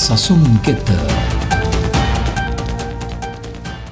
සසුන් කෙත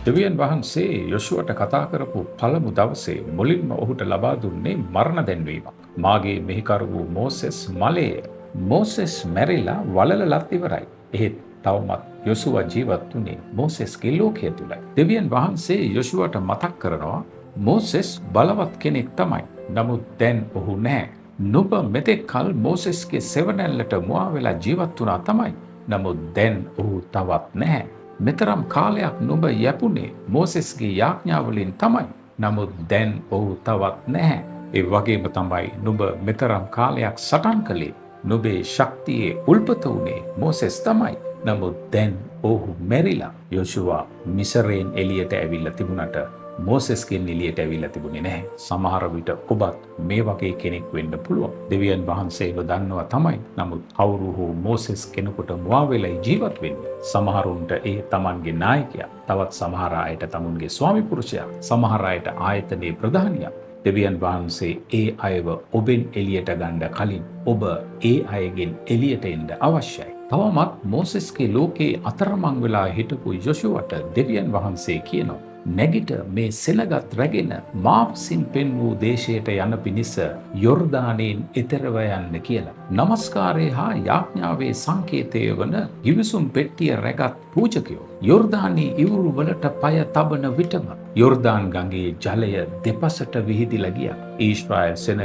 දෙවියන් වහන්සේ යොෂුවට කතා කරපු පළමු දවසේ මුලින්ම ඔහුට ලබා දුන්නේ මරණ දැන්වීමක්. මාගේ මෙහිකරු වූ මෝසෙස් මලේය. මෝසෙස් මැරිලා වලලලත් ඉවරයි. එහෙත් තවමත් යොසුව ජීවත් වුණේ මෝසෙස්ගේ ලෝකය තුලයි. දෙවියන් වහන්සේ යොෂුවට මතක් කරනවා මෝසෙස් බලවත් කෙනෙක් තමයි. නමුත් දැන් ඔහු නැහැ. නුඹ මෙතෙක් කල මෝසෙස්ගේ සෙවණැල්ලට මුවා වෙලා ජීවත් වුණා තමයි. නමුත් දැන් ඔහු තවත් නැහැ. මෙතරම් කාලයක් නුඹ යැපුණේ මෝසෙස්ගේ යාඥාවලින් තමයි. නමුත් දැන් ඔහු තවත් නැහැ. ඒ වගේම තමයි නුඹ මෙතරම් කාලයක් සටන් කළේ. නුඹේ ශක්තියේ උල්පත වුණේ මෝසෙස් තමයි. නමුත් දැන් ඔහු මැරිලා. යොෂුවා මිසරයෙන් එළියට ඇවිල්ලා තිබුණට මෝසෙස්ගෙන් එළියට ඇවිල්ලා තිබුණේ නැහැ. සමහර විට ඔබත් මේ වගේ කෙනෙක් වෙන්න පුළුවන්. දෙවියන් වහන්සේව දන්නවා තමයි. නමුත් කවුරු හෝ මෝසෙස් කෙනෙකුට මුවා වෙලා ජීවත් වෙන්නේ. සමහරුන්ට ඒ තමන්ගේ නායකයා, තවත් සමහර අයට තමුන්ගේ ස්වාමි පුරුෂයා, සමහර අයට ආයතනයේ ප්‍රධානියා. දෙවියන් වහන්සේ ඒ අයව ඔබෙන් එළියට ගන්න කලින් ඔබ ඒ අයගෙන් එළියට එන්න අවශ්‍යයි. තවමත් මෝසෙස්ගේ ලෝකේ අතරමං වෙලා හිටපු යොෂුවට දෙවියන් වහන්සේ කියනවා නැගිට මේ සෙනගත් රැගෙන මා විසින් පෙන් වූ දේශයට යන පිණිස යොර්දානයෙන් එතරව යන්න කියලා. නමස්කාරය හා යාඥාවේ සංකේතය වන ගිවිසුම් පෙට්ටිය රැගත් පූජකයෝ යොර්දානයේ ඉවුරු වලට පය තබන විටම යොර්දාන් ගඟේ ජලය දෙපසට විහිදිලා ගියා. ඊශ්‍රායල් සෙනග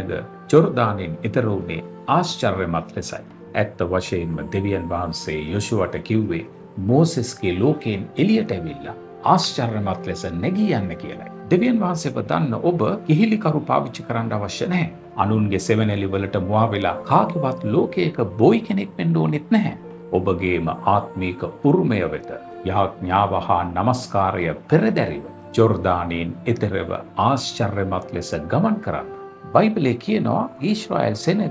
යොර්දානයෙන් එතර වුණේ ආශ්චර්යමත් ලෙසයි. ඇත්ත වශයෙන්ම දෙවියන් වහන්සේ යොෂුවට කිව්වේ මෝසෙස්ගේ ලෝකයෙන් එළියට ඇවිල්ලා ආශ්චර්යමත් ලෙස නැගී යන්න කියලයි. දෙවියන් වහන්සේව දන්න ඔබ කිහිලිකරු පාවිච්චි කරන්න අවශ්‍ය නැහැ. අනුන්ගේ සෙවණැලි වලට මුවා වෙලා කාගේවත් ලෝකයක බොයි කෙනෙක් වෙන්න ඕනෙත් නැහැ. ඔබගේම ආත්මීක උරුමය වෙත යාඥාව හා නමස්කාරය පෙරදැරිව ජොර්දානයෙන් එතරව ආශ්චර්යමත් ලෙස ගමන් කරන්න. බයිබලයේ කියනවා ඊශ්‍රායල් සෙනග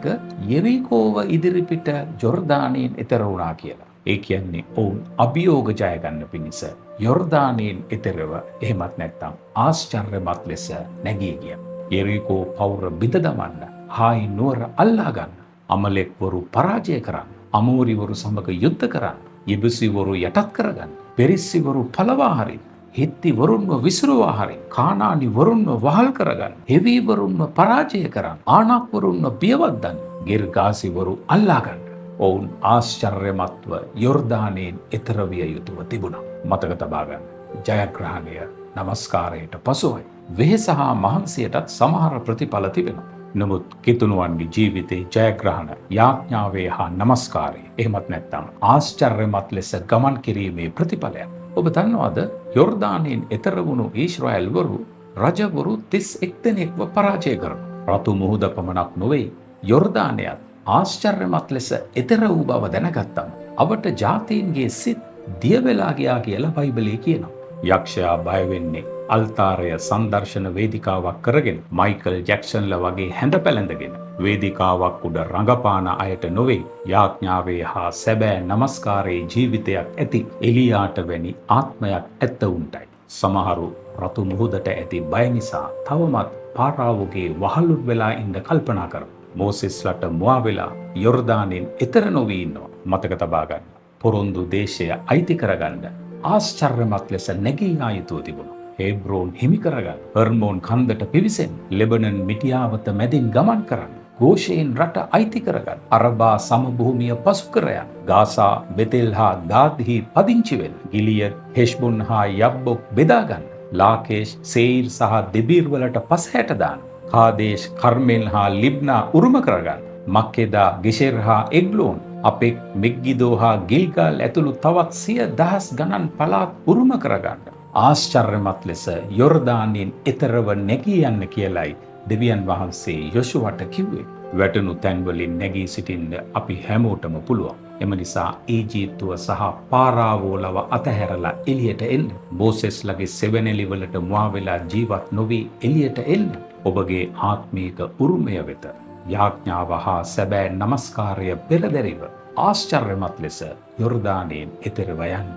යෙරිකෝව ඉදිරිපිට ජොර්දානයෙන් එතර වුණා කියලා. ඒ කියන්නේ ඔවුන් අභියෝග ජය ගන්න පිණිස යොර්දානයෙන් එතරව එහෙමත් නැත්නම් ආශ්චර්යමත් ලෙස නැගී ගියා. යෙරිකෝ පවුර බිඳ දමන්න, හායි නුවර අල්ලා ගන්න, අමලෙක්වරු පරාජය කරන්න, අමෝරිවරු සමග යුද්ධ කරන්න, යෙබුසිවරු යටත් කරගන්න, පෙරිස්සිවරු පළවා හරින්න, හිත්තිවරුන්ව විසිරුවා හරින්න, කානානිවරුන්ව වහල් කරගන්න, හෙවීවරුන්ව පරාජය කරන්න, ආනක්වරුන්ව පියවද්දන්න, ගිර්ගාසිවරු අල්ලා ගන්න. ඔවුන් ආශ්චර්යමත්ව යොර්දානයෙන් එතර විය යුතුව තිබුණා. මතක තබා ගන්න. ජයග්‍රහණය නමස්කාරයට පසුවයි. වෙහෙස හා මහන්සියටත් සමහර ප්‍රතිඵල තිබෙනවා. නමුත් කිතුණුවන්ගේ ජීවිතේ ජයග්‍රහණ යාඥාවේ හා නමස්කාරයේ එහෙමත් නැත්නම් ආශ්චර්යමත් ලෙස ගමන් කිරීමේ ප්‍රතිඵලයක්. ඔබ දන්නවද යොර්දානයෙන් එතර වුණු ඊශ්‍රායල්වරු රජවරු 31 දෙනෙක්ව පරාජය කරනවා. රතු මුහුද පමණක් නොවේ යොර්දානයත් ආශ්චර්යමත් ලෙස එතර වූ බව දැනගත්තම අවට ජාතීන්ගේ සිත් දිය වෙලා ගියා කියලා බයිබලයේ කියනවා. යක්ෂයා බය වෙන්නේ අල්තාරය සංදර්ශන වේදිකාවක් කරගෙන මයිකල් ජැක්සන්ලා වගේ හැඳ පැළඳගෙන වේදිකාවක් උඩ රඟපාන අයට නොවේ. යාඥාවේ හා සැබෑ නමස්කාරයේ ජීවිතයක් ඇති එලියාට වැනි ආත්මයක් ඇත්ත උන්ටයි. සමහරු රතු මුහුදට ඇති බය නිසා තවමත් පාරාවෝගේ වහලුත් වෙලා ඉන්න කල්පනා කරනවා. මෝසෙස්ලට මුවා වෙලා යොර්දානයෙන් එතර නොවී ඉන්නවා. මතක තබා ගන්න. පොරොන්දු දේශය අයිති කරගන්න ආශ්චර්යමත් ලෙස නැගී ආ යුතුව තිබුණා. හේබ්‍රෝන් හිමි කරගන්න, හර්මෝන් කන්දට පිවිසෙන්න, ලෙබනන් මිටියාවත මැදින් ගමන් කරන්න, ගෝෂයෙන් රට අයිති කරගන්න, අරබා සමභූමිය පසු කර යන්න, ගාසා, බෙතෙල් හා ගාද්හි පදිංචි වෙන්න, ගිලියඩ්, හෙෂ්බොන් හා යබ්බොක් බෙදා ගන්න, ලාකේෂ්, සේයිර් සහ දෙබීර් වලට පසහැට දාන්න, කාදේශ්, කර්මෙල් හා ලිබ්නා උරුම කරගන්න, මක්කෙදා, ගෙෂෙර් හා එග්ලෝන්, අපෙක්, මෙග්ගිදෝ හා ගිල්ගාල් ඇතුළු තවත් 100,000 ගණන් පළාත් උරුම කරගන්න. ආශ්චර්යමත් ලෙස යොර්දානයෙන් එතරව නැගී යන්න කියලයි දෙවියන් වහන්සේ යොෂුවට කිව්වේ. වැටුණු තැන්වලින් නැගී සිටින්න අපි හැමෝටම පුළුවන්. එම නිසා ඊජිප්තුව සහ පාරාවෝ ලව අතහැරලා එළියට එන්න. මෝසෙස්ලගේ සෙවණැලි වලට මුවා වෙලා ජීවත් නොවී එළියට එන්න. ඔබගේ ආත්මීක උරුමය වෙත යාඥාව හා සැබෑ නමස්කාරය පෙරදැරිව ආශ්චර්යමත් ලෙස යොර්දානයෙන් එතරව යන්න.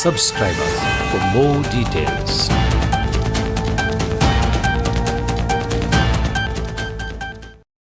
Subscribe us for more details.